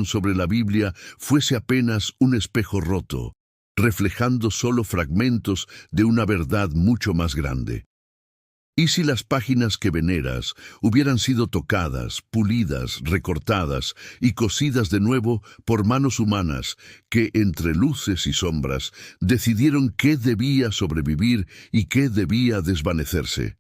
sobre la Biblia fuese apenas un espejo roto, reflejando solo fragmentos de una verdad mucho más grande. ¿Y si las páginas que veneras hubieran sido tocadas, pulidas, recortadas y cosidas de nuevo por manos humanas que, entre luces y sombras, decidieron qué debía sobrevivir y qué debía desvanecerse?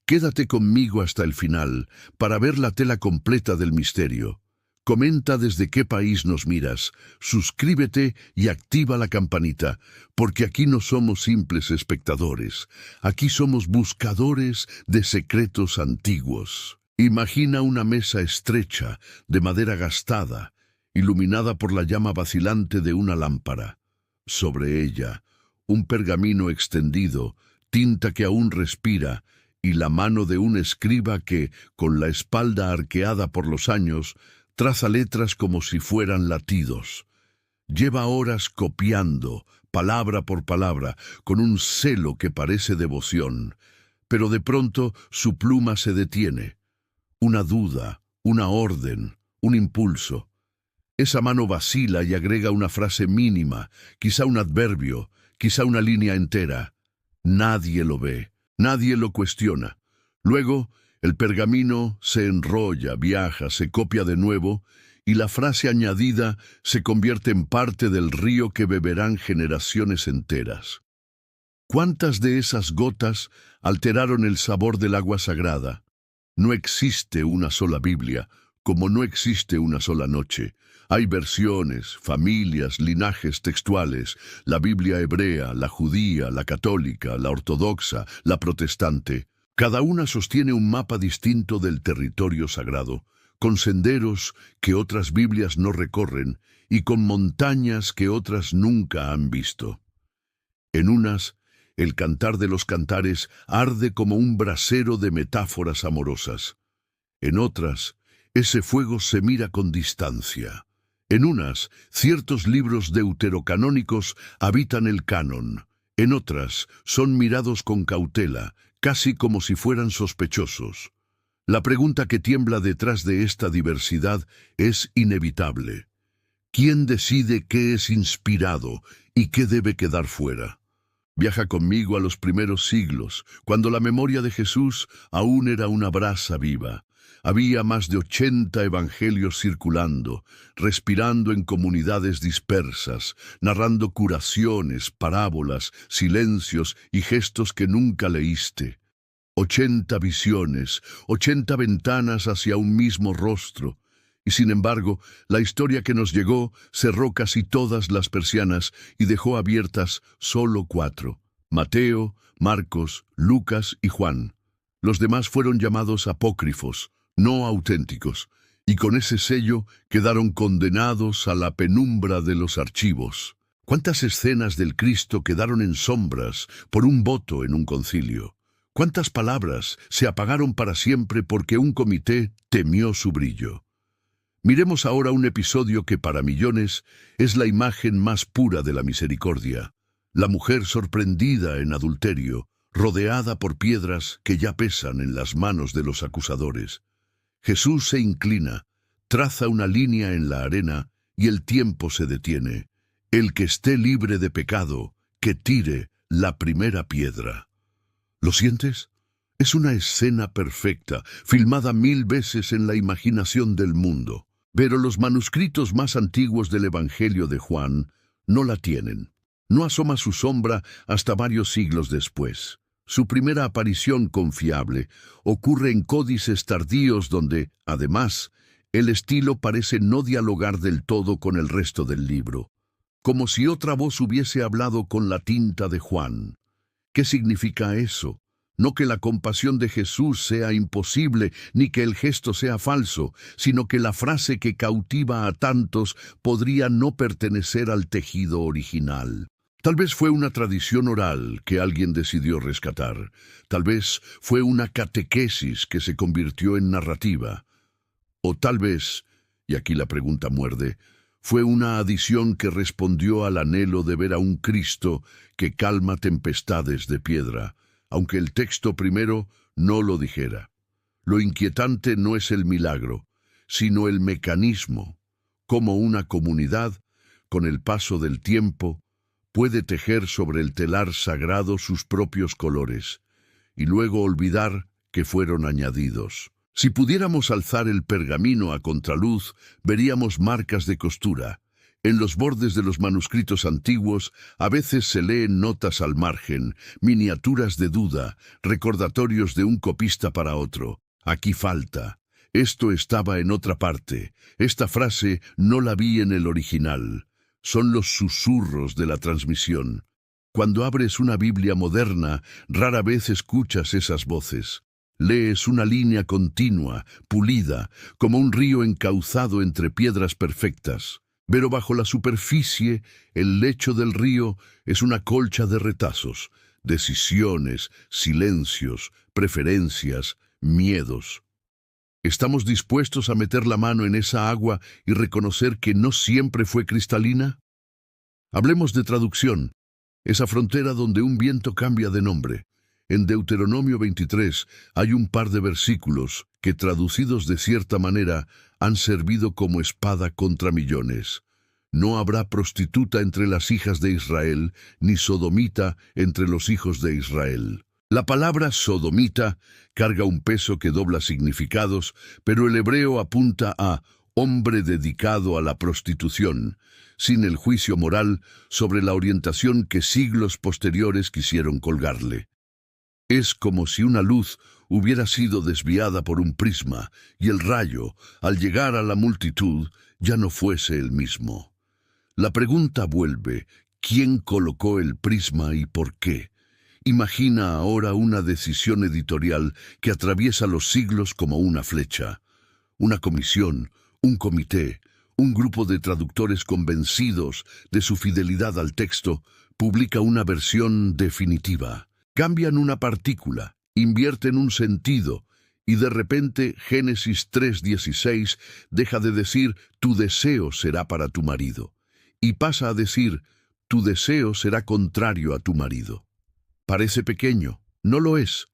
Quédate conmigo hasta el final para ver la tela completa del misterio. Comenta desde qué país nos miras, suscríbete y activa la campanita, porque aquí no somos simples espectadores, aquí somos buscadores de secretos antiguos. Imagina una mesa estrecha, de madera gastada, iluminada por la llama vacilante de una lámpara. Sobre ella, un pergamino extendido, tinta que aún respira, y la mano de un escriba que, con la espalda arqueada por los años, traza letras como si fueran latidos. Lleva horas copiando, palabra por palabra, con un celo que parece devoción, pero de pronto su pluma se detiene. Una duda, una orden, un impulso. Esa mano vacila y agrega una frase mínima, quizá un adverbio, quizá una línea entera. Nadie lo ve, nadie lo cuestiona. Luego, el pergamino se enrolla, viaja, se copia de nuevo, y la frase añadida se convierte en parte del río que beberán generaciones enteras. ¿Cuántas de esas gotas alteraron el sabor del agua sagrada? No existe una sola Biblia, como no existe una sola noche. Hay versiones, familias, linajes textuales, la Biblia hebrea, la judía, la católica, la ortodoxa, la protestante. Cada una sostiene un mapa distinto del territorio sagrado, con senderos que otras Biblias no recorren y con montañas que otras nunca han visto. En unas, el cantar de los cantares arde como un brasero de metáforas amorosas. En otras, ese fuego se mira con distancia. En unas, ciertos libros deuterocanónicos habitan el canon. En otras, son mirados con cautela, casi como si fueran sospechosos. La pregunta que tiembla detrás de esta diversidad es inevitable. ¿Quién decide qué es inspirado y qué debe quedar fuera? Viaja conmigo a los primeros siglos, cuando la memoria de Jesús aún era una brasa viva. Había más de 80 evangelios circulando, respirando en comunidades dispersas, narrando curaciones, parábolas, silencios y gestos que nunca leíste. 80 visiones, 80 ventanas hacia un mismo rostro. Y sin embargo, la historia que nos llegó cerró casi todas las persianas y dejó abiertas solo 4: Mateo, Marcos, Lucas y Juan. Los demás fueron llamados apócrifos, no auténticos, y con ese sello quedaron condenados a la penumbra de los archivos. ¿Cuántas escenas del Cristo quedaron en sombras por un voto en un concilio? ¿Cuántas palabras se apagaron para siempre porque un comité temió su brillo? Miremos ahora un episodio que para millones es la imagen más pura de la misericordia. La mujer sorprendida en adulterio, rodeada por piedras que ya pesan en las manos de los acusadores. Jesús se inclina, traza una línea en la arena y el tiempo se detiene. El que esté libre de pecado, que tire la primera piedra. ¿Lo sientes? Es una escena perfecta, filmada 1000 veces en la imaginación del mundo. Pero los manuscritos más antiguos del Evangelio de Juan no la tienen. No asoma su sombra hasta varios siglos después. Su primera aparición confiable ocurre en códices tardíos donde, además, el estilo parece no dialogar del todo con el resto del libro, como si otra voz hubiese hablado con la tinta de Juan. ¿Qué significa eso? No que la compasión de Jesús sea imposible, ni que el gesto sea falso, sino que la frase que cautiva a tantos podría no pertenecer al tejido original. Tal vez fue una tradición oral que alguien decidió rescatar. Tal vez fue una catequesis que se convirtió en narrativa. O tal vez, y aquí la pregunta muerde, fue una adición que respondió al anhelo de ver a un Cristo que calma tempestades de piedra, aunque el texto primero no lo dijera. Lo inquietante no es el milagro, sino el mecanismo. cómo una comunidad, con el paso del tiempo, puede tejer sobre el telar sagrado sus propios colores, y luego olvidar que fueron añadidos. Si pudiéramos alzar el pergamino a contraluz, veríamos marcas de costura. En los bordes de los manuscritos antiguos a veces se leen notas al margen, miniaturas de duda, recordatorios de un copista para otro. Aquí falta. Esto estaba en otra parte. Esta frase no la vi en el original. Son los susurros de la transmisión. Cuando abres una Biblia moderna, rara vez escuchas esas voces. Lees una línea continua, pulida, como un río encauzado entre piedras perfectas. Pero bajo la superficie, el lecho del río es una colcha de retazos, decisiones, silencios, preferencias, miedos. ¿Estamos dispuestos a meter la mano en esa agua y reconocer que no siempre fue cristalina? Hablemos de traducción, esa frontera donde un viento cambia de nombre. En Deuteronomio 23 hay un par de versículos que, traducidos de cierta manera, han servido como espada contra millones. No habrá prostituta entre las hijas de Israel, ni sodomita entre los hijos de Israel. La palabra sodomita carga un peso que dobla significados, pero el hebreo apunta a hombre dedicado a la prostitución, sin el juicio moral sobre la orientación que siglos posteriores quisieron colgarle. Es como si una luz hubiera sido desviada por un prisma y el rayo, al llegar a la multitud, ya no fuese el mismo. La pregunta vuelve: ¿quién colocó el prisma y por qué? Imagina ahora una decisión editorial que atraviesa los siglos como una flecha. Una comisión, un comité, un grupo de traductores convencidos de su fidelidad al texto, publica una versión definitiva. Cambian una partícula, invierten un sentido, y de repente Génesis 3:16 deja de decir «tu deseo será para tu marido», y pasa a decir «tu deseo será contrario a tu marido». Parece pequeño, no lo es.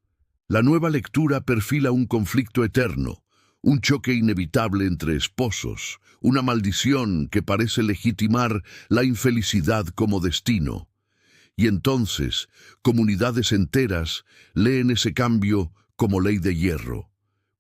La nueva lectura perfila un conflicto eterno, un choque inevitable entre esposos, una maldición que parece legitimar la infelicidad como destino. Y entonces, comunidades enteras leen ese cambio como ley de hierro.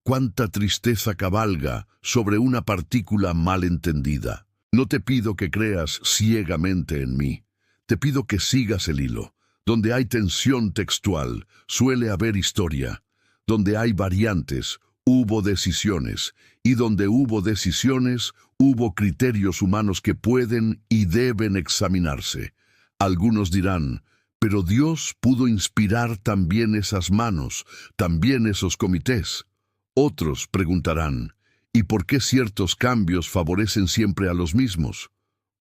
Cuánta tristeza cabalga sobre una partícula mal entendida. No te pido que creas ciegamente en mí. Te pido que sigas el hilo. Donde hay tensión textual, suele haber historia. Donde hay variantes, hubo decisiones. Y donde hubo decisiones, hubo criterios humanos que pueden y deben examinarse. Algunos dirán, pero Dios pudo inspirar también esas manos, también esos comités. Otros preguntarán, ¿y por qué ciertos cambios favorecen siempre a los mismos?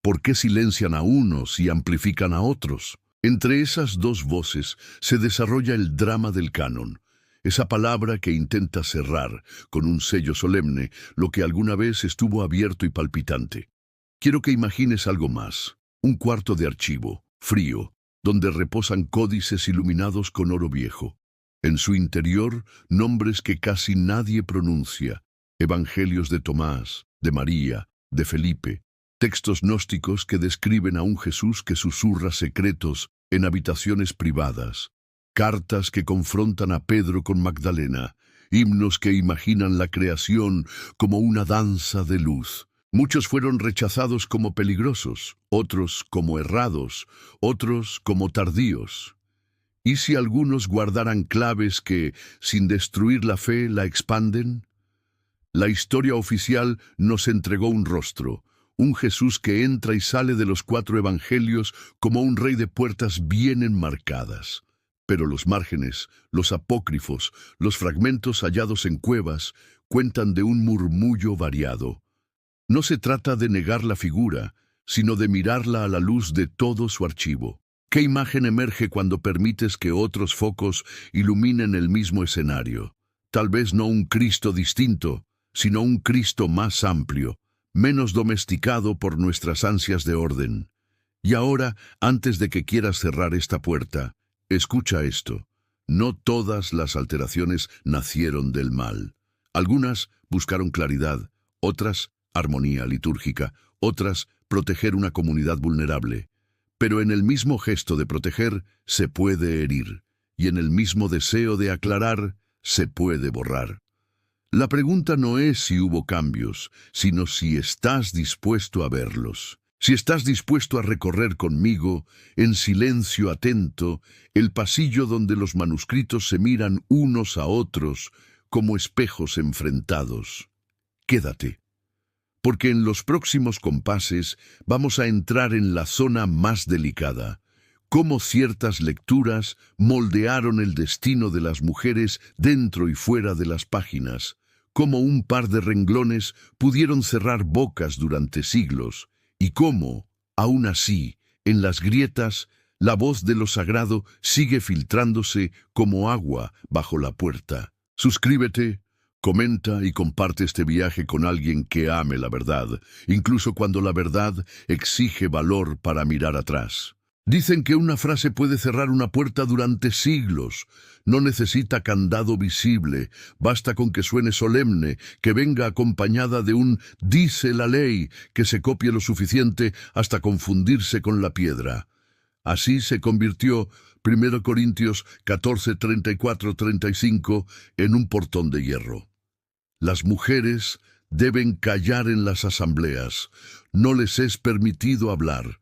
¿Por qué silencian a unos y amplifican a otros? Entre esas dos voces se desarrolla el drama del canon, esa palabra que intenta cerrar, con un sello solemne, lo que alguna vez estuvo abierto y palpitante. Quiero que imagines algo más, un cuarto de archivo, frío, donde reposan códices iluminados con oro viejo. En su interior, nombres que casi nadie pronuncia, evangelios de Tomás, de María, de Felipe, textos gnósticos que describen a un Jesús que susurra secretos en habitaciones privadas, cartas que confrontan a Pedro con Magdalena, himnos que imaginan la creación como una danza de luz. Muchos fueron rechazados como peligrosos, otros como errados, otros como tardíos. ¿Y si algunos guardaran claves que, sin destruir la fe, la expanden? La historia oficial nos entregó un rostro, un Jesús que entra y sale de los 4 evangelios como un rey de puertas bien enmarcadas. Pero los márgenes, los apócrifos, los fragmentos hallados en cuevas, cuentan de un murmullo variado. No se trata de negar la figura, sino de mirarla a la luz de todo su archivo. ¿Qué imagen emerge cuando permites que otros focos iluminen el mismo escenario? Tal vez no un Cristo distinto, sino un Cristo más amplio, menos domesticado por nuestras ansias de orden. Y ahora, antes de que quieras cerrar esta puerta, escucha esto. No todas las alteraciones nacieron del mal. Algunas buscaron claridad, otras armonía litúrgica, otras proteger una comunidad vulnerable. Pero en el mismo gesto de proteger se puede herir, y en el mismo deseo de aclarar se puede borrar. La pregunta no es si hubo cambios, sino si estás dispuesto a verlos. Si estás dispuesto a recorrer conmigo, en silencio atento, el pasillo donde los manuscritos se miran unos a otros como espejos enfrentados. Quédate, porque en los próximos compases vamos a entrar en la zona más delicada, cómo ciertas lecturas moldearon el destino de las mujeres dentro y fuera de las páginas, cómo un par de renglones pudieron cerrar bocas durante siglos, y cómo, aún así, en las grietas, la voz de lo sagrado sigue filtrándose como agua bajo la puerta. Suscríbete, comenta y comparte este viaje con alguien que ame la verdad, incluso cuando la verdad exige valor para mirar atrás. Dicen que una frase puede cerrar una puerta durante siglos. No necesita candado visible, basta con que suene solemne, que venga acompañada de un «dice la ley», que se copie lo suficiente hasta confundirse con la piedra. Así se convirtió 1 Corintios 14, 34, 35 en un portón de hierro. Las mujeres deben callar en las asambleas. No les es permitido hablar.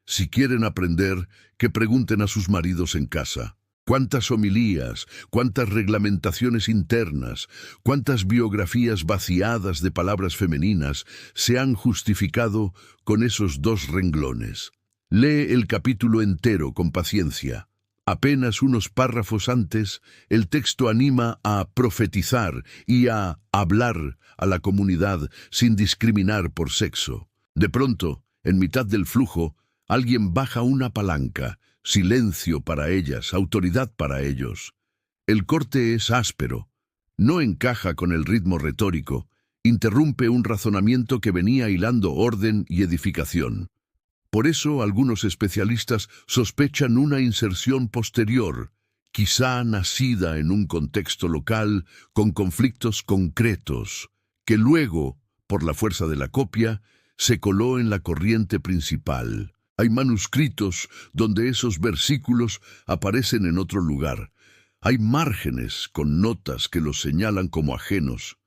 Si quieren aprender, que pregunten a sus maridos en casa. ¿Cuántas homilías, cuántas reglamentaciones internas, cuántas biografías vaciadas de palabras femeninas se han justificado con esos 2 renglones? Lee el capítulo entero con paciencia. Apenas unos párrafos antes, el texto anima a profetizar y a hablar a la comunidad sin discriminar por sexo. De pronto, en mitad del flujo, alguien baja una palanca, silencio para ellas, autoridad para ellos. El corte es áspero, no encaja con el ritmo retórico, interrumpe un razonamiento que venía hilando orden y edificación. Por eso algunos especialistas sospechan una inserción posterior, quizá nacida en un contexto local con conflictos concretos, que luego, por la fuerza de la copia, se coló en la corriente principal. Hay manuscritos donde esos versículos aparecen en otro lugar. Hay márgenes con notas que los señalan como ajenos.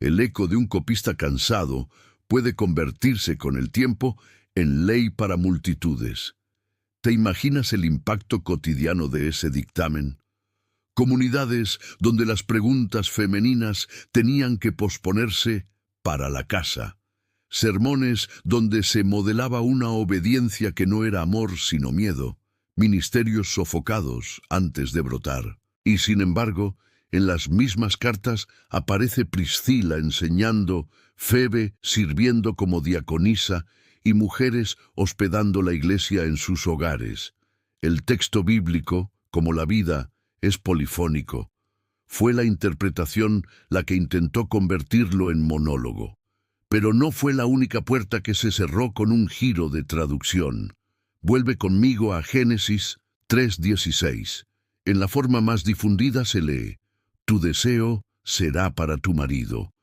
El eco de un copista cansado puede convertirse con el tiempo en ley para multitudes. ¿Te imaginas el impacto cotidiano de ese dictamen? Comunidades donde las preguntas femeninas tenían que posponerse para la casa. Sermones donde se modelaba una obediencia que no era amor sino miedo. Ministerios sofocados antes de brotar. Y sin embargo, en las mismas cartas aparece Priscila enseñando, Febe sirviendo como diaconisa y mujeres hospedando la iglesia en sus hogares. El texto bíblico, como la vida, es polifónico. Fue la interpretación la que intentó convertirlo en monólogo. Pero no fue la única puerta que se cerró con un giro de traducción. Vuelve conmigo a Génesis 3:16. En la forma más difundida se lee: «Tu deseo será para tu marido,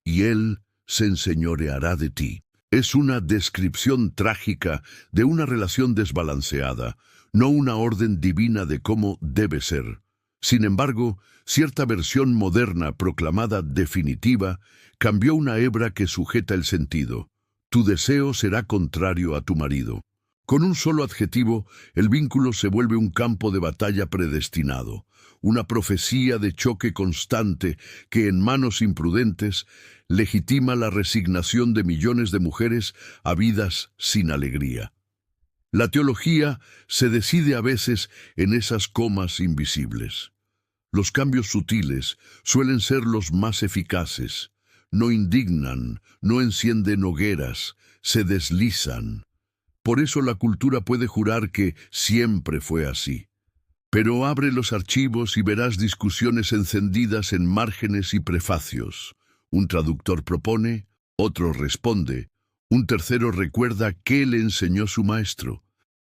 y él se enseñoreará de ti». Es una descripción trágica de una relación desbalanceada, no una orden divina de cómo debe ser. Sin embargo, cierta versión moderna proclamada definitiva cambió una hebra que sujeta el sentido. Tu deseo será contrario a tu marido. Con un solo adjetivo, el vínculo se vuelve un campo de batalla predestinado, una profecía de choque constante que en manos imprudentes legitima la resignación de millones de mujeres a vidas sin alegría. La teología se decide a veces en esas comas invisibles. Los cambios sutiles suelen ser los más eficaces. No indignan, no encienden hogueras, se deslizan. Por eso la cultura puede jurar que siempre fue así. Pero abre los archivos y verás discusiones encendidas en márgenes y prefacios. Un traductor propone, otro responde, un tercero recuerda qué le enseñó su maestro.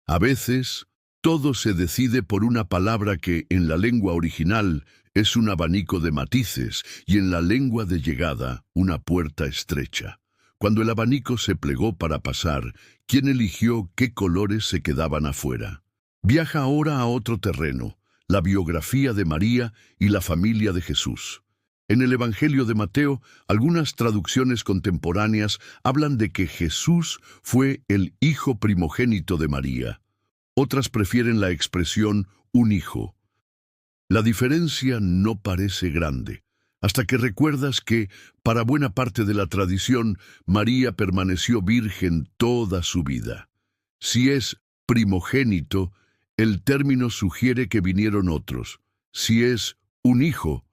A veces, todo se decide por una palabra que, en la lengua original, es un abanico de matices y en la lengua de llegada, una puerta estrecha. Cuando el abanico se plegó para pasar, ¿quién eligió qué colores se quedaban afuera? Viaja ahora a otro terreno, la biografía de María y la familia de Jesús. En el Evangelio de Mateo, algunas traducciones contemporáneas hablan de que Jesús fue el hijo primogénito de María. Otras prefieren la expresión un hijo. La diferencia no parece grande, hasta que recuerdas que, para buena parte de la tradición, María permaneció virgen toda su vida. Si es primogénito, el término sugiere que vinieron otros. Si es un hijo,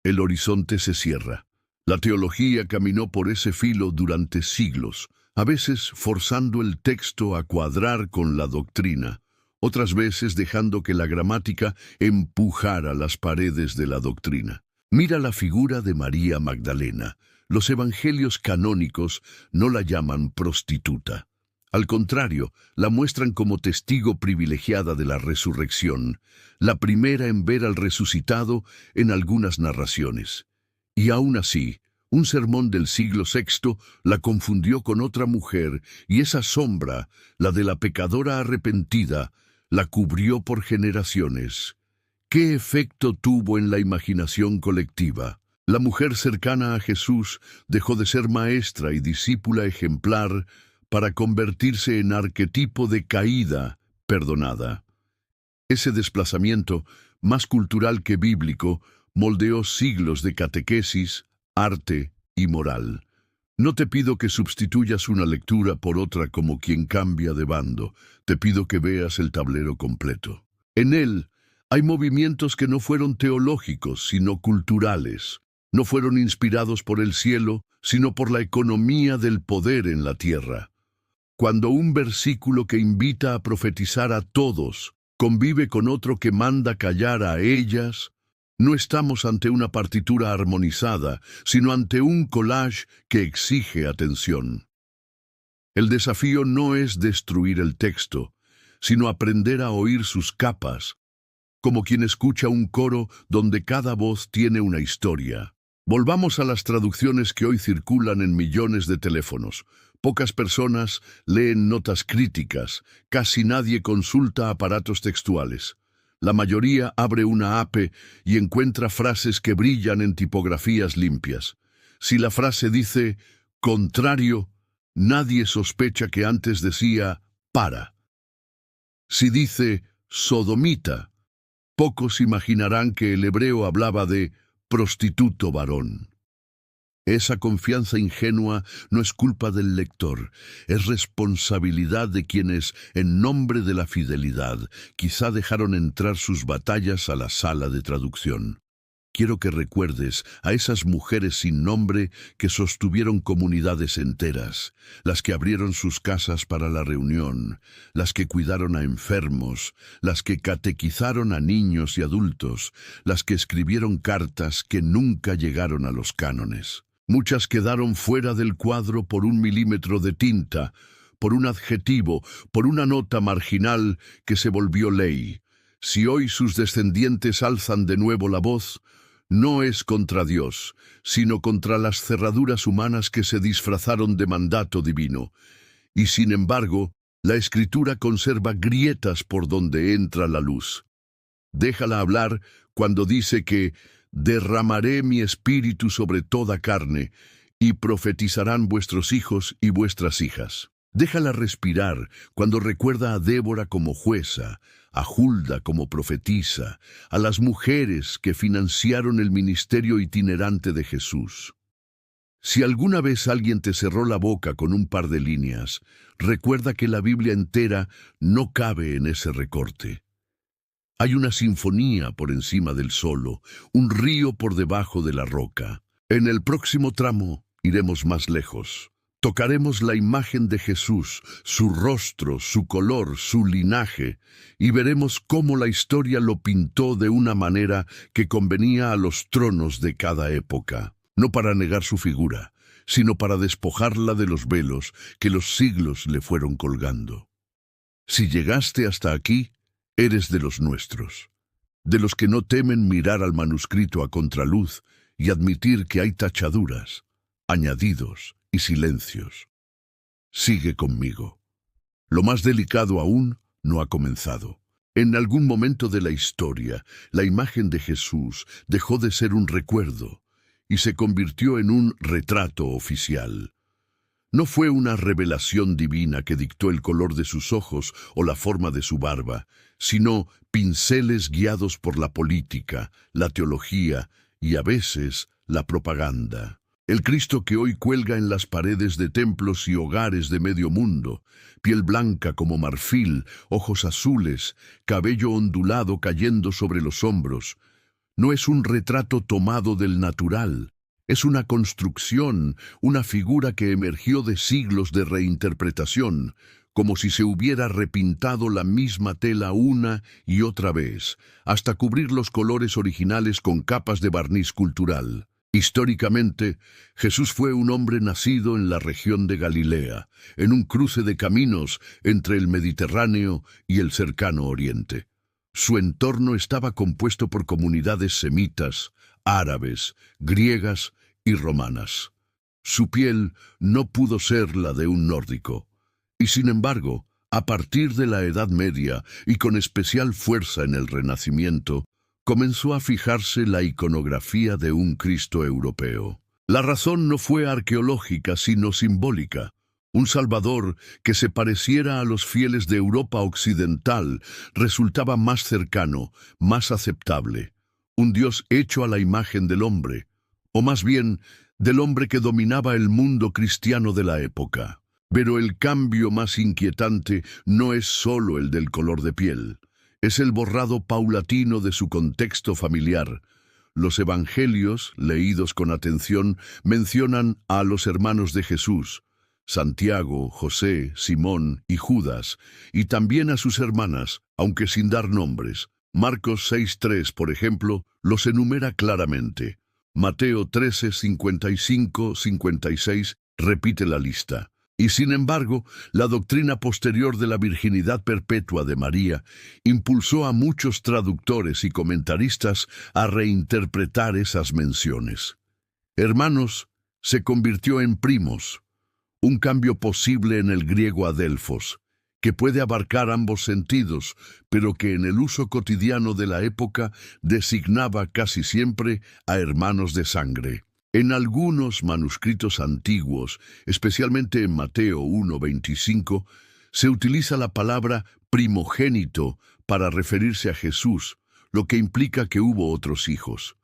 el horizonte se cierra. La teología caminó por ese filo durante siglos, a veces forzando el texto a cuadrar con la doctrina, otras veces dejando que la gramática empujara las paredes de la doctrina. Mira la figura de María Magdalena. Los evangelios canónicos no la llaman prostituta. Al contrario, la muestran como testigo privilegiada de la resurrección, la primera en ver al resucitado en algunas narraciones. Y aún así, un sermón del siglo VI la confundió con otra mujer, y esa sombra, la de la pecadora arrepentida, la cubrió por generaciones. ¿Qué efecto tuvo en la imaginación colectiva? La mujer cercana a Jesús dejó de ser maestra y discípula ejemplar para convertirse en arquetipo de caída perdonada. Ese desplazamiento, más cultural que bíblico, moldeó siglos de catequesis, arte y moral. No te pido que sustituyas una lectura por otra como quien cambia de bando, te pido que veas el tablero completo. En él hay movimientos que no fueron teológicos, sino culturales. No fueron inspirados por el cielo, sino por la economía del poder en la tierra. Cuando un versículo que invita a profetizar a todos convive con otro que manda callar a ellas, no estamos ante una partitura armonizada, sino ante un collage que exige atención. El desafío no es destruir el texto, sino aprender a oír sus capas, como quien escucha un coro donde cada voz tiene una historia. Volvamos a las traducciones que hoy circulan en millones de teléfonos. Pocas personas leen notas críticas, casi nadie consulta aparatos textuales. La mayoría abre una app y encuentra frases que brillan en tipografías limpias. Si la frase dice contrario, nadie sospecha que antes decía para. Si dice sodomita, pocos imaginarán que el hebreo hablaba de prostituto varón. Esa confianza ingenua no es culpa del lector, es responsabilidad de quienes, en nombre de la fidelidad, quizá dejaron entrar sus batallas a la sala de traducción. Quiero que recuerdes a esas mujeres sin nombre que sostuvieron comunidades enteras, las que abrieron sus casas para la reunión, las que cuidaron a enfermos, las que catequizaron a niños y adultos, las que escribieron cartas que nunca llegaron a los cánones. Muchas quedaron fuera del cuadro por 1 milímetro de tinta, por un adjetivo, por una nota marginal que se volvió ley. Si hoy sus descendientes alzan de nuevo la voz, no es contra Dios, sino contra las cerraduras humanas que se disfrazaron de mandato divino. Y sin embargo, la Escritura conserva grietas por donde entra la luz. Déjala hablar cuando dice que derramaré mi espíritu sobre toda carne, y profetizarán vuestros hijos y vuestras hijas. Déjala respirar cuando recuerda a Débora como jueza, a Hulda como profetisa, a las mujeres que financiaron el ministerio itinerante de Jesús. Si alguna vez alguien te cerró la boca con un par de líneas, recuerda que la Biblia entera no cabe en ese recorte. Hay una sinfonía por encima del solo, un río por debajo de la roca. En el próximo tramo iremos más lejos. Tocaremos la imagen de Jesús, su rostro, su color, su linaje, y veremos cómo la historia lo pintó de una manera que convenía a los tronos de cada época, no para negar su figura, sino para despojarla de los velos que los siglos le fueron colgando. Si llegaste hasta aquí, eres de los nuestros, de los que no temen mirar al manuscrito a contraluz y admitir que hay tachaduras, añadidos y silencios. Sigue conmigo. Lo más delicado aún no ha comenzado. En algún momento de la historia, la imagen de Jesús dejó de ser un recuerdo y se convirtió en un retrato oficial. No fue una revelación divina que dictó el color de sus ojos o la forma de su barba, sino pinceles guiados por la política, la teología y a veces la propaganda. El Cristo que hoy cuelga en las paredes de templos y hogares de medio mundo, piel blanca como marfil, ojos azules, cabello ondulado cayendo sobre los hombros, no es un retrato tomado del natural. Es una construcción, una figura que emergió de siglos de reinterpretación, como si se hubiera repintado la misma tela una y otra vez, hasta cubrir los colores originales con capas de barniz cultural. Históricamente, Jesús fue un hombre nacido en la región de Galilea, en un cruce de caminos entre el Mediterráneo y el cercano Oriente. Su entorno estaba compuesto por comunidades semitas, árabes, griegas y romanas. Su piel no pudo ser la de un nórdico, y sin embargo, a partir de la Edad Media y con especial fuerza en el Renacimiento, comenzó a fijarse la iconografía de un Cristo europeo. La razón no fue arqueológica, sino simbólica. Un Salvador que se pareciera a los fieles de Europa occidental resultaba más cercano, más aceptable. Un Dios hecho a la imagen del hombre, o más bien, del hombre que dominaba el mundo cristiano de la época. Pero el cambio más inquietante no es solo el del color de piel. Es el borrado paulatino de su contexto familiar. Los evangelios, leídos con atención, mencionan a los hermanos de Jesús, Santiago, José, Simón y Judas, y también a sus hermanas, aunque sin dar nombres. Marcos 6:3, por ejemplo, los enumera claramente. Mateo 13:55-56 repite la lista. Y sin embargo, la doctrina posterior de la virginidad perpetua de María impulsó a muchos traductores y comentaristas a reinterpretar esas menciones. Hermanos se convirtió en primos, un cambio posible en el griego adelphos, que puede abarcar ambos sentidos, pero que en el uso cotidiano de la época designaba casi siempre a hermanos de sangre. En algunos manuscritos antiguos, especialmente en Mateo 1:25, se utiliza la palabra primogénito para referirse a Jesús, lo que implica que hubo otros hijos.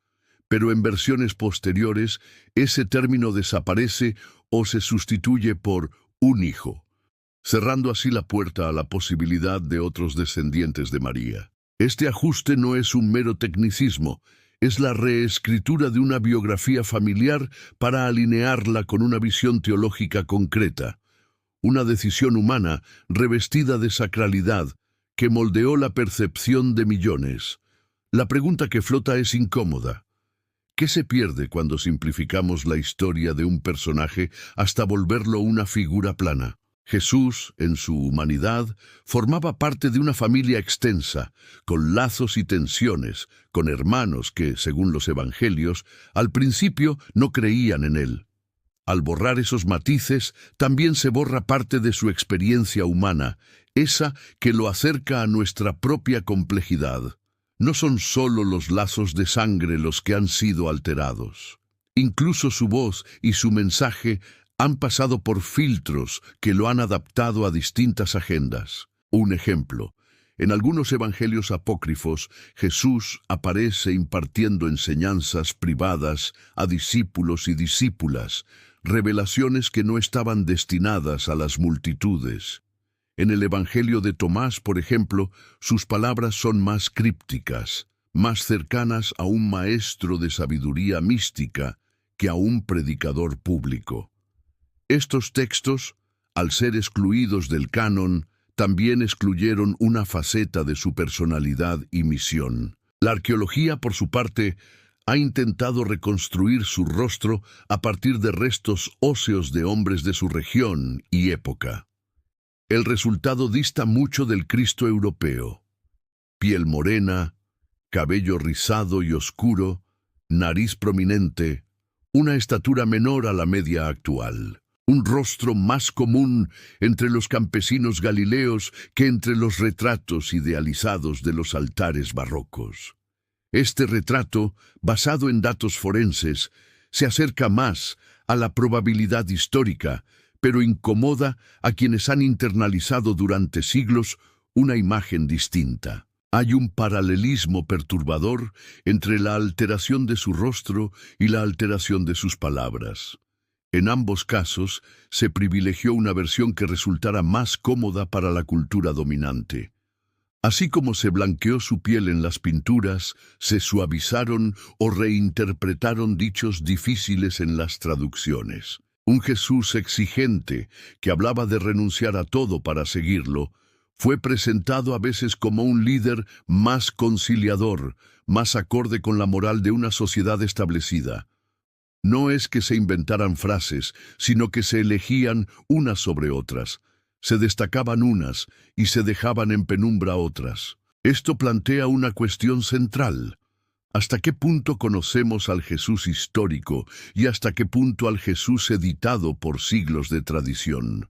Pero en versiones posteriores, ese término desaparece o se sustituye por un hijo, cerrando así la puerta a la posibilidad de otros descendientes de María. Este ajuste no es un mero tecnicismo, es la reescritura de una biografía familiar para alinearla con una visión teológica concreta, una decisión humana revestida de sacralidad que moldeó la percepción de millones. La pregunta que flota es incómoda. ¿Qué se pierde cuando simplificamos la historia de un personaje hasta volverlo una figura plana? Jesús, en su humanidad, formaba parte de una familia extensa, con lazos y tensiones, con hermanos que, según los evangelios, al principio no creían en él. Al borrar esos matices, también se borra parte de su experiencia humana, esa que lo acerca a nuestra propia complejidad. No son solo los lazos de sangre los que han sido alterados. Incluso su voz y su mensaje han pasado por filtros que lo han adaptado a distintas agendas. Un ejemplo, en algunos evangelios apócrifos, Jesús aparece impartiendo enseñanzas privadas a discípulos y discípulas, revelaciones que no estaban destinadas a las multitudes. En el Evangelio de Tomás, por ejemplo, sus palabras son más crípticas, más cercanas a un maestro de sabiduría mística que a un predicador público. Estos textos, al ser excluidos del canon, también excluyeron una faceta de su personalidad y misión. La arqueología, por su parte, ha intentado reconstruir su rostro a partir de restos óseos de hombres de su región y época. El resultado dista mucho del Cristo europeo. Piel morena, cabello rizado y oscuro, nariz prominente, una estatura menor a la media actual. un rostro más común entre los campesinos galileos que entre los retratos idealizados de los altares barrocos. Este retrato, basado en datos forenses, se acerca más a la probabilidad histórica, pero incomoda a quienes han internalizado durante siglos una imagen distinta. Hay un paralelismo perturbador entre la alteración de su rostro y la alteración de sus palabras. En ambos casos, se privilegió una versión que resultara más cómoda para la cultura dominante. Así como se blanqueó su piel en las pinturas, se suavizaron o reinterpretaron dichos difíciles en las traducciones. Un Jesús exigente, que hablaba de renunciar a todo para seguirlo, fue presentado a veces como un líder más conciliador, más acorde con la moral de una sociedad establecida. No es que se inventaran frases, sino que se elegían unas sobre otras. Se destacaban unas y se dejaban en penumbra otras. Esto plantea una cuestión central. ¿Hasta qué punto conocemos al Jesús histórico y hasta qué punto al Jesús editado por siglos de tradición?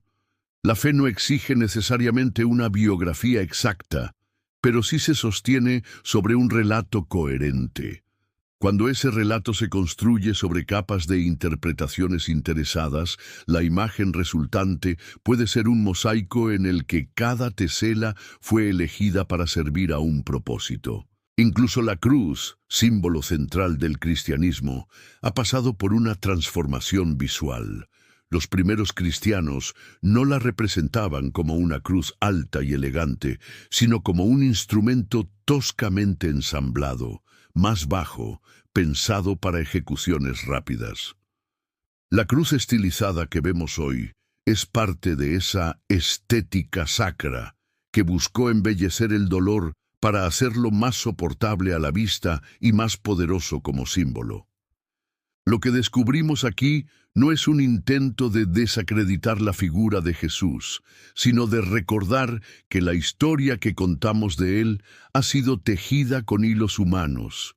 La fe no exige necesariamente una biografía exacta, pero sí se sostiene sobre un relato coherente. Cuando ese relato se construye sobre capas de interpretaciones interesadas, la imagen resultante puede ser un mosaico en el que cada tesela fue elegida para servir a un propósito. Incluso la cruz, símbolo central del cristianismo, ha pasado por una transformación visual. Los primeros cristianos no la representaban como una cruz alta y elegante, sino como un instrumento toscamente ensamblado, más bajo, pensado para ejecuciones rápidas. La cruz estilizada que vemos hoy es parte de esa estética sacra que buscó embellecer el dolor para hacerlo más soportable a la vista y más poderoso como símbolo. Lo que descubrimos aquí no es un intento de desacreditar la figura de Jesús, sino de recordar que la historia que contamos de él ha sido tejida con hilos humanos.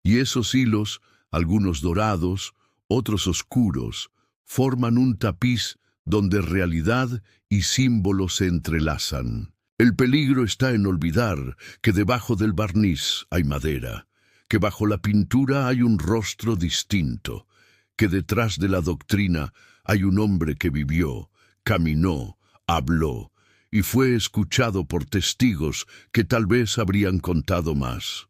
Y esos hilos, algunos dorados, otros oscuros, forman un tapiz donde realidad y símbolo se entrelazan. El peligro está en olvidar que debajo del barniz hay madera, que bajo la pintura hay un rostro distinto, que detrás de la doctrina hay un hombre que vivió, caminó, habló y fue escuchado por testigos que tal vez habrían contado más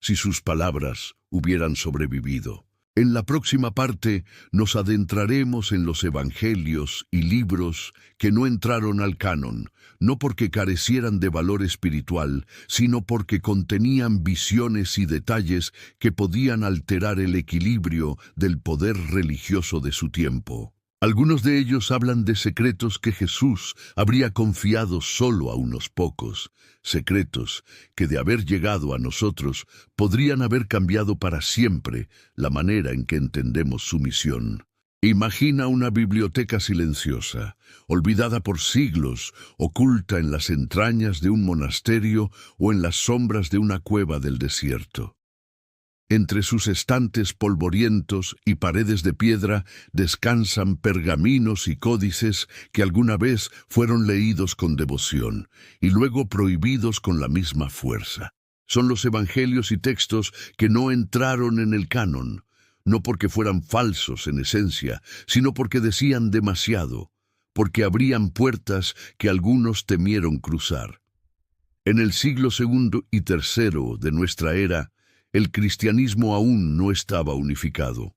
si sus palabras hubieran sobrevivido. En la próxima parte nos adentraremos en los evangelios y libros que no entraron al canon, no porque carecieran de valor espiritual, sino porque contenían visiones y detalles que podían alterar el equilibrio del poder religioso de su tiempo. Algunos de ellos hablan de secretos que Jesús habría confiado solo a unos pocos, secretos que de haber llegado a nosotros podrían haber cambiado para siempre la manera en que entendemos su misión. Imagina una biblioteca silenciosa, olvidada por siglos, oculta en las entrañas de un monasterio o en las sombras de una cueva del desierto. Entre sus estantes polvorientos y paredes de piedra descansan pergaminos y códices que alguna vez fueron leídos con devoción y luego prohibidos con la misma fuerza. Son los evangelios y textos que no entraron en el canon, no porque fueran falsos en esencia, sino porque decían demasiado, porque abrían puertas que algunos temieron cruzar. En el siglo II y III de nuestra era, el cristianismo aún no estaba unificado.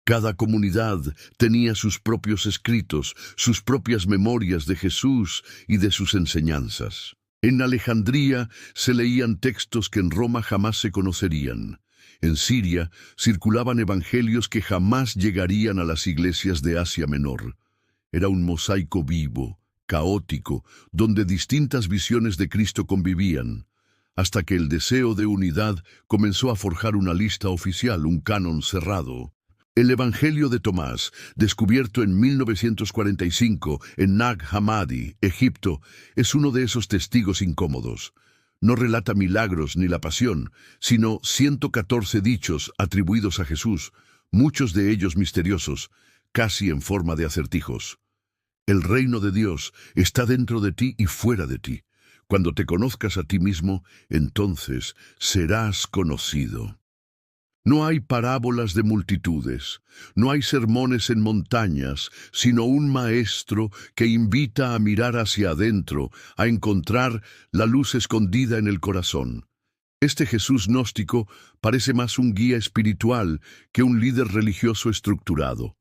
Cada comunidad tenía sus propios escritos, sus propias memorias de Jesús y de sus enseñanzas. En Alejandría se leían textos que en Roma jamás se conocerían. En Siria circulaban evangelios que jamás llegarían a las iglesias de Asia Menor. Era un mosaico vivo, caótico, donde distintas visiones de Cristo convivían, hasta que el deseo de unidad comenzó a forjar una lista oficial, un canon cerrado. El Evangelio de Tomás, descubierto en 1945 en Nag Hammadi, Egipto, es uno de esos testigos incómodos. No relata milagros ni la pasión, sino 114 dichos atribuidos a Jesús, muchos de ellos misteriosos, casi en forma de acertijos. El reino de Dios está dentro de ti y fuera de ti. Cuando te conozcas a ti mismo, entonces serás conocido. No hay parábolas de multitudes, no hay sermones en montañas, sino un maestro que invita a mirar hacia adentro, a encontrar la luz escondida en el corazón. Este Jesús gnóstico parece más un guía espiritual que un líder religioso estructurado.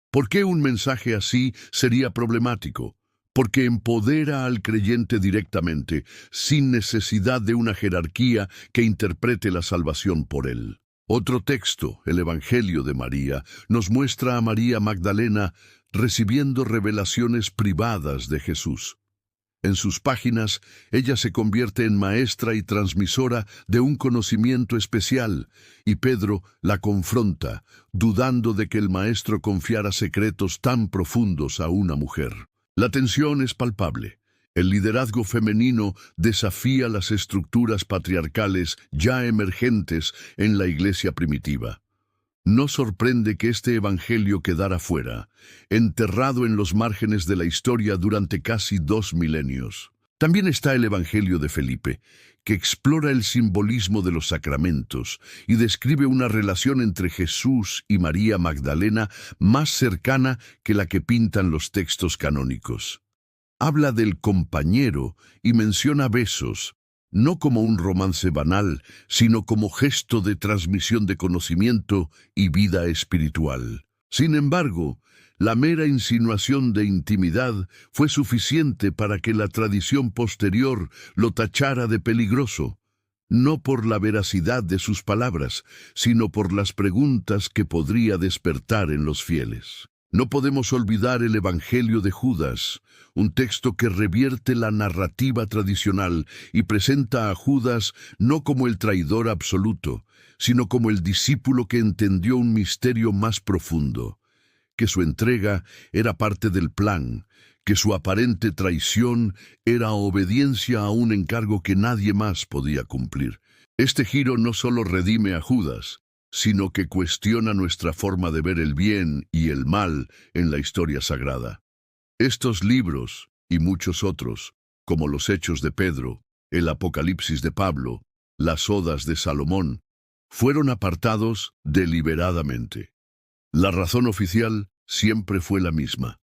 ¿Por qué un mensaje así sería problemático? Porque empodera al creyente directamente, sin necesidad de una jerarquía que interprete la salvación por él. Otro texto, el Evangelio de María, nos muestra a María Magdalena recibiendo revelaciones privadas de Jesús. En sus páginas, ella se convierte en maestra y transmisora de un conocimiento especial, y Pedro la confronta, dudando de que el maestro confiara secretos tan profundos a una mujer. La tensión es palpable. El liderazgo femenino desafía las estructuras patriarcales ya emergentes en la iglesia primitiva. No sorprende que este evangelio quedara fuera, enterrado en los márgenes de la historia durante casi 2 milenios. También está el evangelio de Felipe, que explora el simbolismo de los sacramentos y describe una relación entre Jesús y María Magdalena más cercana que la que pintan los textos canónicos. Habla del compañero y menciona besos, no como un romance banal, sino como gesto de transmisión de conocimiento y vida espiritual. Sin embargo, la mera insinuación de intimidad fue suficiente para que la tradición posterior lo tachara de peligroso, no por la veracidad de sus palabras, sino por las preguntas que podría despertar en los fieles. No podemos olvidar el Evangelio de Judas, un texto que revierte la narrativa tradicional y presenta a Judas no como el traidor absoluto, sino como el discípulo que entendió un misterio más profundo, que su entrega era parte del plan, que su aparente traición era obediencia a un encargo que nadie más podía cumplir. Este giro no solo redime a Judas, sino que cuestiona nuestra forma de ver el bien y el mal en la historia sagrada. Estos libros, y muchos otros, como los Hechos de Pedro, el Apocalipsis de Pablo, las Odas de Salomón, fueron apartados deliberadamente. La razón oficial siempre fue la misma: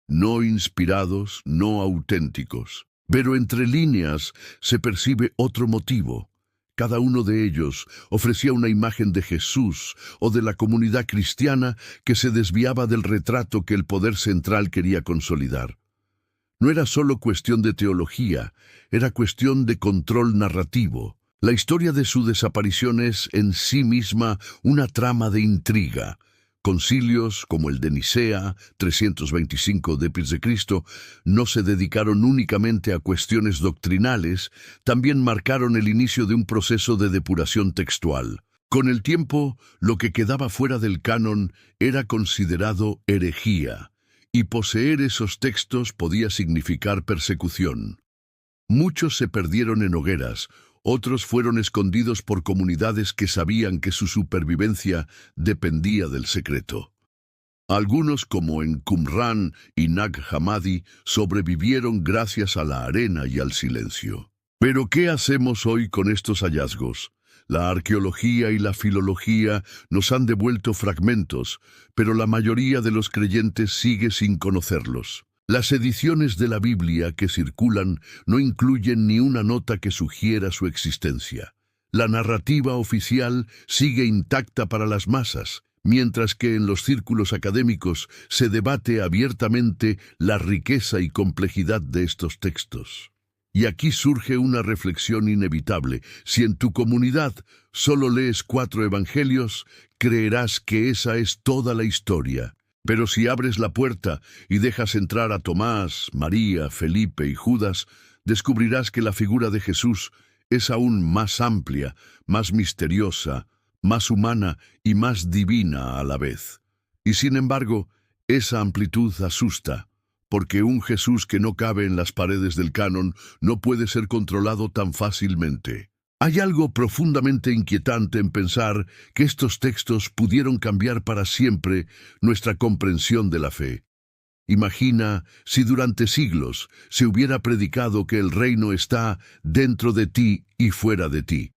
no inspirados, no auténticos. Pero entre líneas se percibe otro motivo. Cada uno de ellos ofrecía una imagen de Jesús o de la comunidad cristiana que se desviaba del retrato que el poder central quería consolidar. No era solo cuestión de teología, era cuestión de control narrativo. La historia de su desaparición es en sí misma una trama de intriga. Concilios como el de Nicea, 325 d.C., no se dedicaron únicamente a cuestiones doctrinales, también marcaron el inicio de un proceso de depuración textual. Con el tiempo, lo que quedaba fuera del canon era considerado herejía, y poseer esos textos podía significar persecución. Muchos se perdieron en hogueras, otros fueron escondidos por comunidades que sabían que su supervivencia dependía del secreto. Algunos, como en Qumrán y Nag Hammadi, sobrevivieron gracias a la arena y al silencio. Pero ¿qué hacemos hoy con estos hallazgos? La arqueología y la filología nos han devuelto fragmentos, pero la mayoría de los creyentes sigue sin conocerlos. Las ediciones de la Biblia que circulan no incluyen ni una nota que sugiera su existencia. La narrativa oficial sigue intacta para las masas, mientras que en los círculos académicos se debate abiertamente la riqueza y complejidad de estos textos. Y aquí surge una reflexión inevitable. Si en tu comunidad solo lees 4 evangelios, creerás que esa es toda la historia. Pero si abres la puerta y dejas entrar a Tomás, María, Felipe y Judas, descubrirás que la figura de Jesús es aún más amplia, más misteriosa, más humana y más divina a la vez. Y sin embargo, esa amplitud asusta, porque un Jesús que no cabe en las paredes del canon no puede ser controlado tan fácilmente. Hay algo profundamente inquietante en pensar que estos textos pudieron cambiar para siempre nuestra comprensión de la fe. Imagina si durante siglos se hubiera predicado que el reino está dentro de ti y fuera de ti,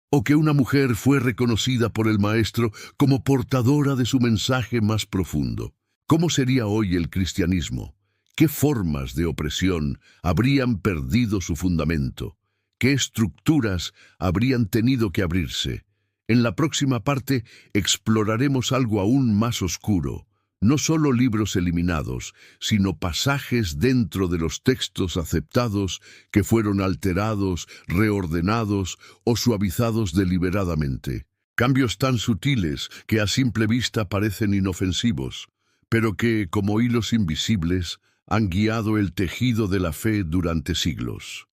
o que una mujer fue reconocida por el Maestro como portadora de su mensaje más profundo. ¿Cómo sería hoy el cristianismo? ¿Qué formas de opresión habrían perdido su fundamento? ¿Qué estructuras habrían tenido que abrirse? En la próxima parte exploraremos algo aún más oscuro. No solo libros eliminados, sino pasajes dentro de los textos aceptados que fueron alterados, reordenados o suavizados deliberadamente. Cambios tan sutiles que a simple vista parecen inofensivos, pero que, como hilos invisibles, han guiado el tejido de la fe durante siglos.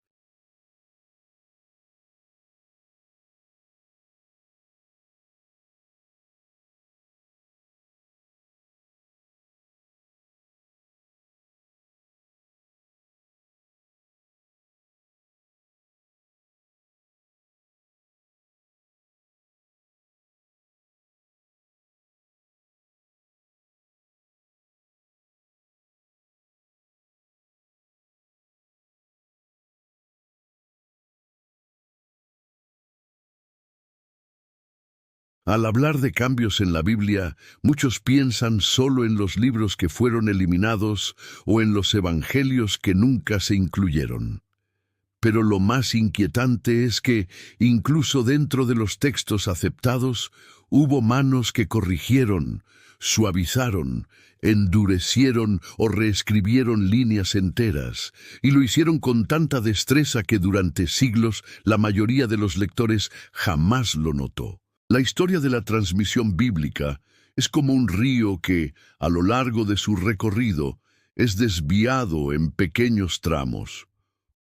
Al hablar de cambios en la Biblia, muchos piensan solo en los libros que fueron eliminados o en los evangelios que nunca se incluyeron. Pero lo más inquietante es que, incluso dentro de los textos aceptados, hubo manos que corrigieron, suavizaron, endurecieron o reescribieron líneas enteras, y lo hicieron con tanta destreza que durante siglos la mayoría de los lectores jamás lo notó. La historia de la transmisión bíblica es como un río que, a lo largo de su recorrido, es desviado en pequeños tramos.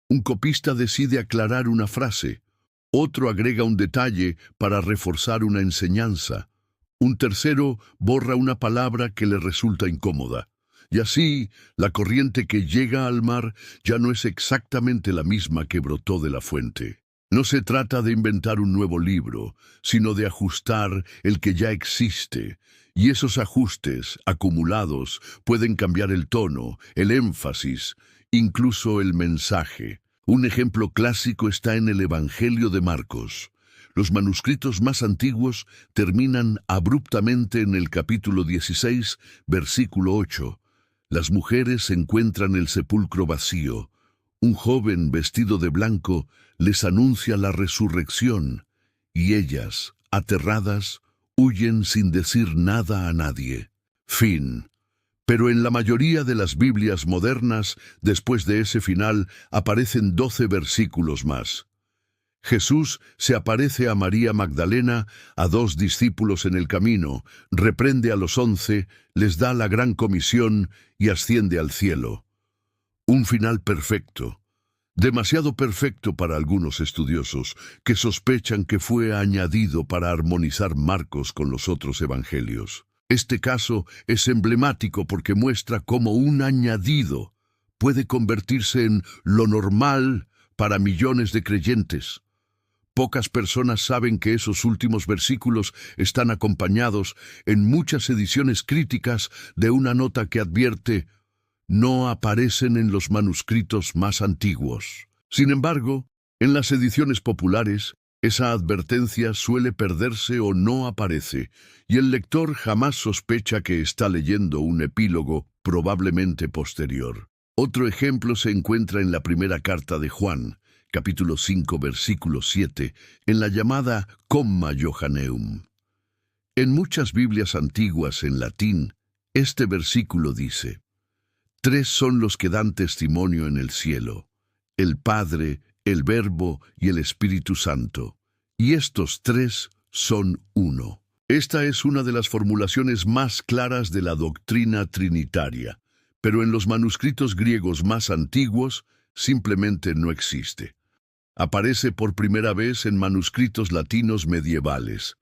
Un copista decide aclarar una frase, otro agrega un detalle para reforzar una enseñanza, un tercero borra una palabra que le resulta incómoda. Y así, la corriente que llega al mar ya no es exactamente la misma que brotó de la fuente. No se trata de inventar un nuevo libro, sino de ajustar el que ya existe, y esos ajustes acumulados pueden cambiar el tono, el énfasis, incluso el mensaje. Un ejemplo clásico está en el Evangelio de Marcos. Los manuscritos más antiguos terminan abruptamente en el capítulo 16, versículo 8. Las mujeres encuentran el sepulcro vacío. Un joven vestido de blanco les anuncia la resurrección, y ellas, aterradas, huyen sin decir nada a nadie. Fin. Pero en la mayoría de las Biblias modernas, después de ese final, aparecen 12 versículos más. Jesús se aparece a María Magdalena, a 2 discípulos en el camino, reprende a los 11, les da la gran comisión y asciende al cielo. Un final perfecto, demasiado perfecto para algunos estudiosos, que sospechan que fue añadido para armonizar Marcos con los otros evangelios. Este caso es emblemático porque muestra cómo un añadido puede convertirse en lo normal para millones de creyentes. Pocas personas saben que esos últimos versículos están acompañados en muchas ediciones críticas de una nota que advierte: no aparecen en los manuscritos más antiguos. Sin embargo, en las ediciones populares, esa advertencia suele perderse o no aparece, y el lector jamás sospecha que está leyendo un epílogo probablemente posterior. Otro ejemplo se encuentra en la primera carta de Juan, capítulo 5, versículo 7, en la llamada Comma Johanneum. En muchas Biblias antiguas en latín, este versículo dice: tres son los que dan testimonio en el cielo, el Padre, el Verbo y el Espíritu Santo, y estos tres son uno. Esta es una de las formulaciones más claras de la doctrina trinitaria, pero en los manuscritos griegos más antiguos simplemente no existe. Aparece por primera vez en manuscritos latinos medievales,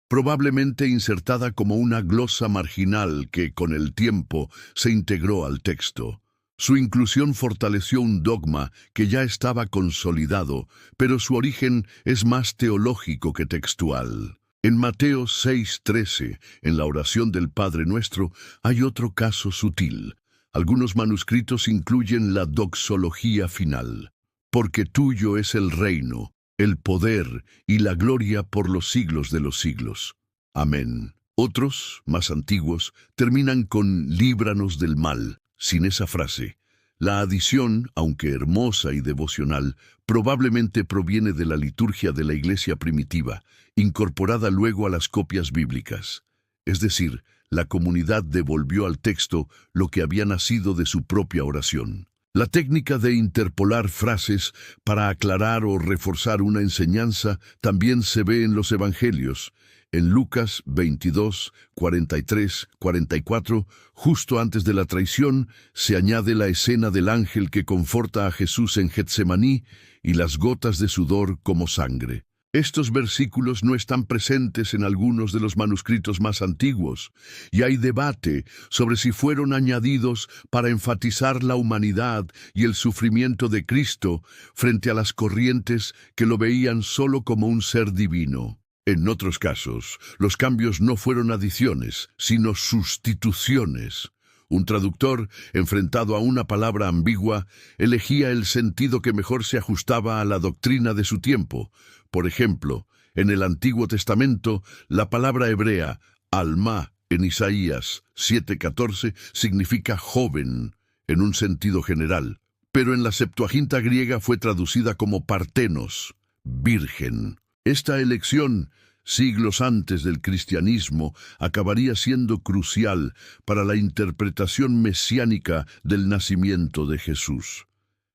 probablemente insertada como una glosa marginal que, con el tiempo, se integró al texto. Su inclusión fortaleció un dogma que ya estaba consolidado, pero su origen es más teológico que textual. En Mateo 6:13, en la oración del Padre Nuestro, hay otro caso sutil. Algunos manuscritos incluyen la doxología final. Porque tuyo es el reino, el poder y la gloria por los siglos de los siglos. Amén. Otros, más antiguos, terminan con líbranos del mal, sin esa frase. La adición, aunque hermosa y devocional, probablemente proviene de la liturgia de la Iglesia primitiva, incorporada luego a las copias bíblicas. Es decir, la comunidad devolvió al texto lo que había nacido de su propia oración. La técnica de interpolar frases para aclarar o reforzar una enseñanza también se ve en los evangelios. En Lucas 22, 43, 44, justo antes de la traición, se añade la escena del ángel que conforta a Jesús en Getsemaní y las gotas de sudor como sangre. Estos versículos no están presentes en algunos de los manuscritos más antiguos, y hay debate sobre si fueron añadidos para enfatizar la humanidad y el sufrimiento de Cristo frente a las corrientes que lo veían solo como un ser divino. En otros casos, los cambios no fueron adiciones, sino sustituciones. Un traductor, enfrentado a una palabra ambigua, elegía el sentido que mejor se ajustaba a la doctrina de su tiempo. Por ejemplo, en el Antiguo Testamento, la palabra hebrea, alma, en Isaías 7:14, significa joven, en un sentido general, pero en la Septuaginta griega fue traducida como partenos, virgen. Esta elección, siglos antes del cristianismo, acabaría siendo crucial para la interpretación mesiánica del nacimiento de Jesús.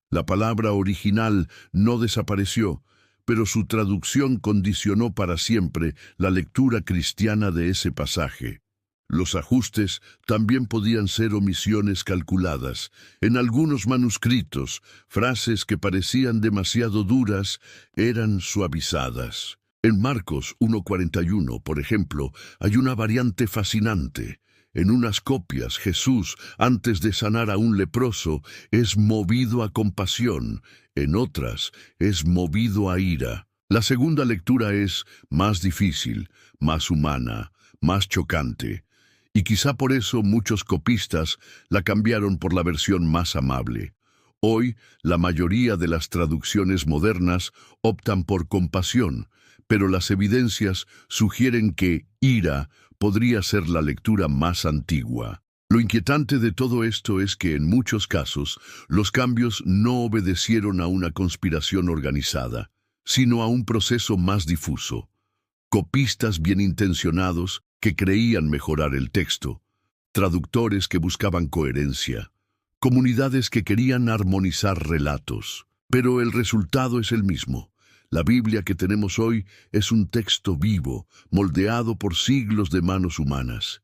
La palabra original no desapareció, pero su traducción condicionó para siempre la lectura cristiana de ese pasaje. Los ajustes también podían ser omisiones calculadas. En algunos manuscritos, frases que parecían demasiado duras eran suavizadas. En Marcos 1:41, por ejemplo, hay una variante fascinante. En unas copias, Jesús, antes de sanar a un leproso, es movido a compasión. En otras, es movido a ira. La segunda lectura es más difícil, más humana, más chocante. Y quizá por eso muchos copistas la cambiaron por la versión más amable. Hoy, la mayoría de las traducciones modernas optan por compasión, pero las evidencias sugieren que ira podría ser la lectura más antigua. Lo inquietante de todo esto es que en muchos casos los cambios no obedecieron a una conspiración organizada, sino a un proceso más difuso. Copistas bien intencionados que creían mejorar el texto, traductores que buscaban coherencia, comunidades que querían armonizar relatos, pero el resultado es el mismo. La Biblia que tenemos hoy es un texto vivo, moldeado por siglos de manos humanas,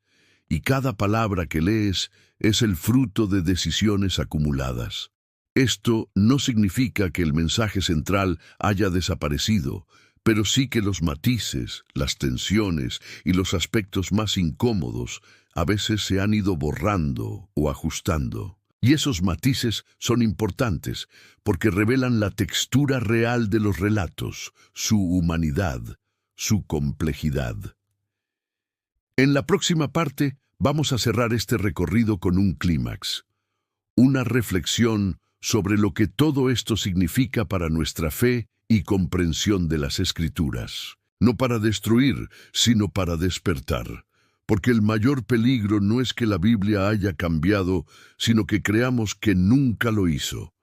y cada palabra que lees es el fruto de decisiones acumuladas. Esto no significa que el mensaje central haya desaparecido, pero sí que los matices, las tensiones y los aspectos más incómodos a veces se han ido borrando o ajustando. Y esos matices son importantes porque revelan la textura real de los relatos, su humanidad, su complejidad. En la próxima parte vamos a cerrar este recorrido con un clímax, una reflexión sobre lo que todo esto significa para nuestra fe y comprensión de las Escrituras. No para destruir, sino para despertar. Porque el mayor peligro no es que la Biblia haya cambiado, sino que creamos que nunca lo hizo.